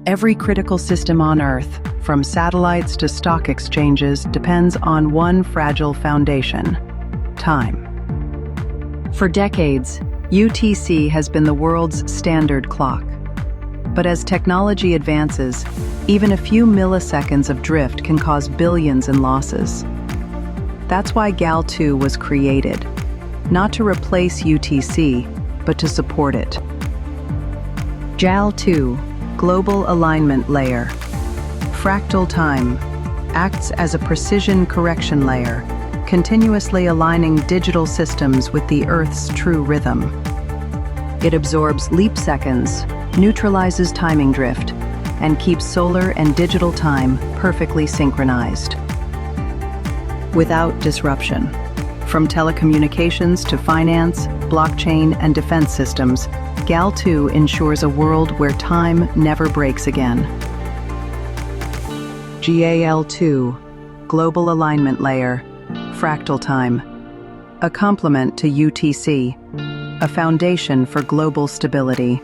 Every critical system on Earth, from satellites to stock exchanges, depends on one fragile foundation: time. For decades, UTC has been the world's standard clock. But as technology advances, even a few milliseconds of drift can cause billions in losses. That's why GAL2 was created, not to replace UTC, but to support it. GAL2, Global Alignment Layer. Fractal time acts as a precision correction layer, continuously aligning digital systems with the Earth's true rhythm. It absorbs leap seconds, neutralizes timing drift, and keeps solar and digital time perfectly synchronized. Without disruption. From telecommunications to finance, blockchain, and defense systems, GAL2 ensures a world where time never breaks again. GAL2, Global Alignment Layer, Fractal time. A complement to UTC, a foundation for global stability.